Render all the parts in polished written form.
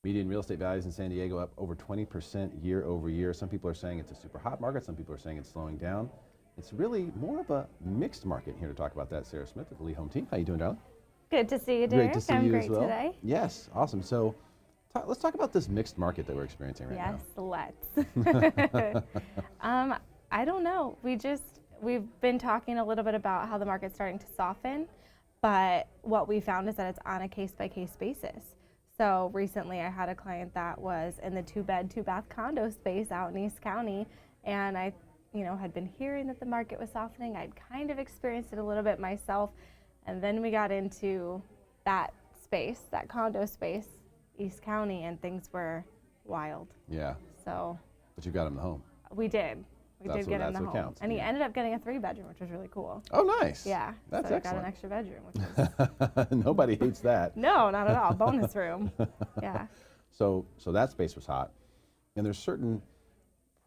Median real estate values in San Diego up over 20% year over year. Some people are saying it's a super hot market. Some people are saying it's slowing down. It's really more of a mixed market. Here to talk about that, Sarah Smith of the Lee Home Team. How you doing, darling? Good to see you, Derrick. Great to see I'm you great as well. today. Yes, awesome. So let's talk about this mixed market that we're experiencing right Yes, now. let's. I don't know. We've been talking a little bit about how the market's starting to soften, but what we found is that it's on a case-by-case basis. So recently I had a client that was in the 2-bed, 2-bath condo space out in East County, and I had been hearing that the market was softening. I'd kind of experienced it a little bit myself, and then we got into that space, that condo space, East County, and things were wild. Yeah. So. But you got him the home. We did. We did get him the home. Counts. And he ended up getting a 3-bedroom, which was really cool. Oh, nice. Yeah. That's so excellent. Got an extra bedroom, which was Nobody hates that. No, not at all. Bonus room. Yeah. So that space was hot. And there's certain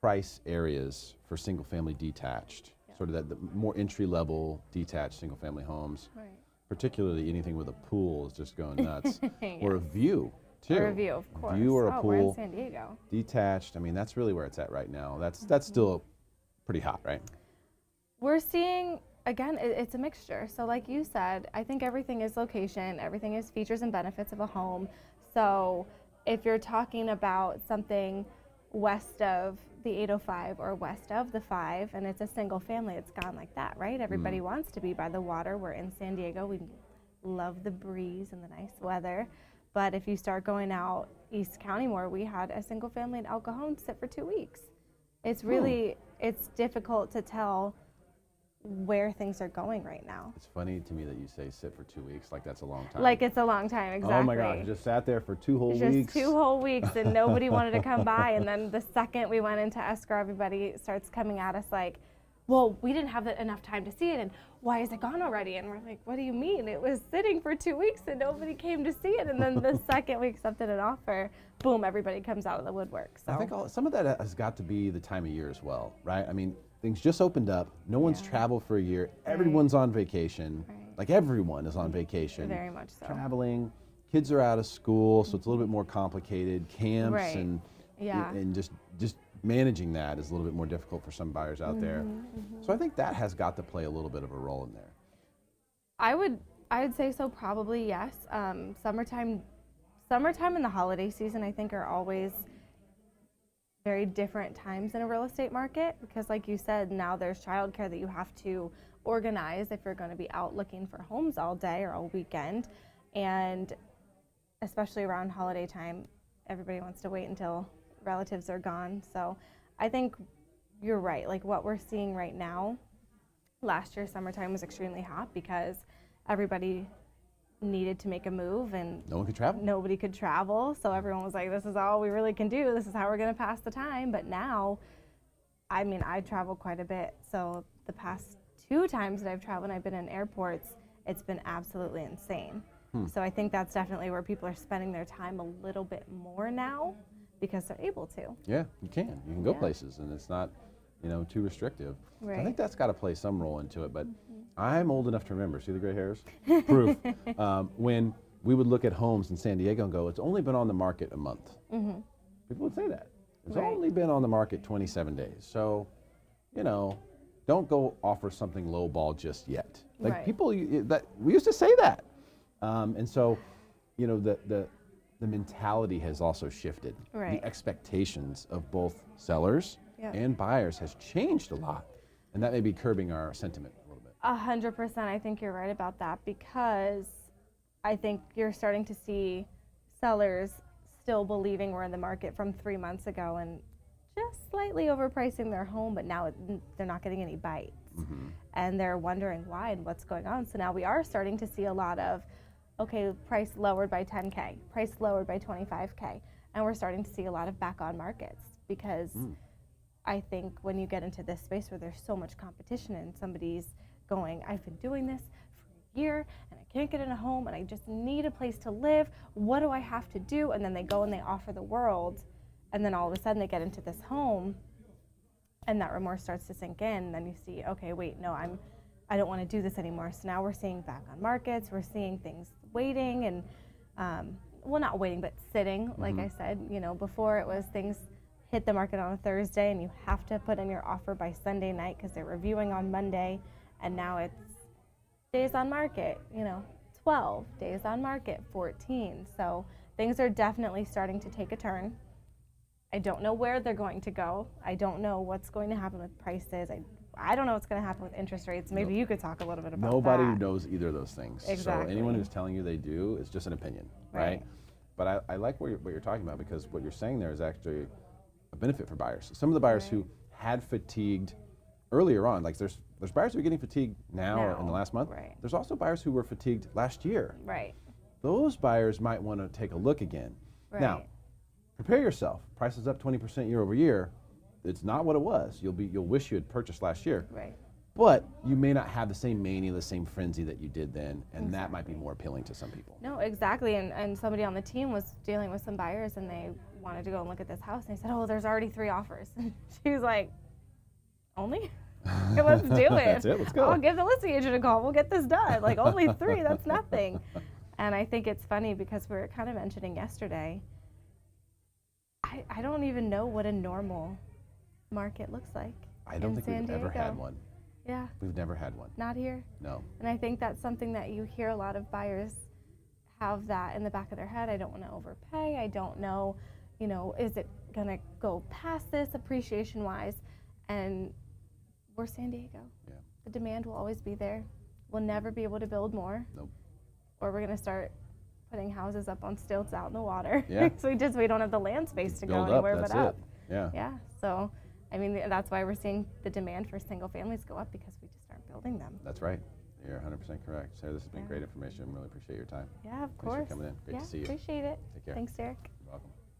price areas for single family detached, sort of that the more entry level detached single family homes. Right. Particularly anything with a pool is just going nuts. Yes. Or a view, too. Or a view, of course. View or a pool. We're in San Diego. Detached. I mean, that's really where it's at right now. That's still pretty hot, right? We're seeing, again, it's a mixture. So like you said, I think everything is location, everything is features and benefits of a home. So if you're talking about something west of the 805 or west of the 5 and it's a single family, it's gone like that, right? Everybody wants to be by the water. We're in San Diego. We love the breeze and the nice weather. But if you start going out East County more, we had a single family in El Cajon sit for 2 weeks. It's really, it's difficult to tell where things are going right now. It's funny to me that you say sit for 2 weeks, like that's a long time. Like it's a long time, exactly. Oh my gosh, just sat there for 2 whole weeks. Just 2 whole weeks and nobody wanted to come by. And then the second we went into escrow, everybody starts coming at us like, well, we didn't have enough time to see it, and why is it gone already? And we're like, what do you mean? It was sitting for 2 weeks and nobody came to see it. And then the second we accepted an offer, boom, everybody comes out of the woodwork. So I think some of that has got to be the time of year as well, right? I mean, things just opened up. No one's traveled for a year. Everyone's on vacation. Right. Like everyone is on vacation. Very much so. Traveling. Kids are out of school, so it's a little bit more complicated. Camps and just managing that is a little bit more difficult for some buyers out there. So I think that has got to play a little bit of a role in there. I'd say so, probably, yes. Summertime and the holiday season, I think, are always very different times in a real estate market because, like you said, now there's childcare that you have to organize if you're going to be out looking for homes all day or all weekend. And especially around holiday time, everybody wants to wait until relatives are gone. So I think you're right. Like what we're seeing right now, last year summertime was extremely hot because everybody needed to make a move and no one could travel. Nobody could travel. So everyone was like, this is all we really can do. This is how we're going to pass the time. But now, I mean, I travel quite a bit. So the past 2 times that I've traveled and I've been in airports, it's been absolutely insane. So I think that's definitely where people are spending their time a little bit more now because they're able to. Yeah, you can. You can go places and it's not, too restrictive. Right. I think that's got to play some role into it, but I'm old enough to remember, see the gray hairs? Proof. When we would look at homes in San Diego and go, it's only been on the market a month. People would say that. It's only been on the market 27 days. So, don't go offer something low ball just yet. Like people, we used to say that. And so, the mentality has also shifted. The expectations of both sellers and buyers has changed a lot. And that may be curbing our sentiment a little bit. 100%. I think you're right about that because I think you're starting to see sellers still believing we're in the market from 3 months ago and just slightly overpricing their home, but now they're not getting any bites. And they're wondering why and what's going on. So now we are starting to see a lot of, okay, price lowered by 10K, price lowered by 25K. And we're starting to see a lot of back on markets because I think when you get into this space where there's so much competition and somebody's going, I've been doing this for a year and I can't get in a home and I just need a place to live. What do I have to do? And then they go and they offer the world and then all of a sudden they get into this home and that remorse starts to sink in. And then you see, okay, wait, no, I don't want to do this anymore. So now we're seeing back on markets, we're seeing things waiting and well, not waiting, but sitting. Like I said, you know, before it was things hit the market on a Thursday and you have to put in your offer by Sunday night because they're reviewing on Monday, and now it's days on market, you know, 12 days on market, 14. So things are definitely starting to take a turn. I don't know where they're going to go. I don't know what's going to happen with prices. I don't know what's going to happen with interest rates. Maybe you could talk a little bit about Nobody that. knows either of those things. Exactly. So anyone who's telling you they do, it's just an opinion, right? But I like what you're talking about, because what you're saying there is actually a benefit for buyers. Some of the buyers who had fatigued earlier on, like there's buyers who are getting fatigued now in the last month. Right. There's also buyers who were fatigued last year. Right. Those buyers might want to take a look again. Right. Now, prepare yourself. Price is up 20% year over year. It's not what it was. You'll wish you had purchased last year. Right. But you may not have the same mania, the same frenzy that you did then, and that might be more appealing to some people. No, exactly. And somebody on the team was dealing with some buyers, and they wanted to go and look at this house, and they said, "Oh, there's already 3 offers." And she was like, "Only? Okay, let's do it. That's it. Let's go. I'll give the listing agent a call. We'll get this done. Like, only 3, that's nothing." And I think it's funny because we were kind of mentioning yesterday, I don't even know what a normal market looks like. I don't think we've ever had one. Yeah. We've never had one. Not here. No. And I think that's something that you hear a lot of buyers have that in the back of their head. I don't want to overpay. I don't know, you know, is it going to go past this appreciation-wise? And we're San Diego. Yeah. The demand will always be there. We'll never be able to build more. Nope. Or we're going to start putting houses up on stilts out in the water. Yeah. So we don't have the land space to go Build anywhere that's but up. it. Yeah. Yeah. So, I mean, that's why we're seeing the demand for single families go up, because we just aren't building them. That's right. You're 100% correct. Sarah, this has been great information. Really appreciate your time. Yeah, of Thanks course. for coming in. Great to see you. Appreciate it. Take care. Thanks, Derrick.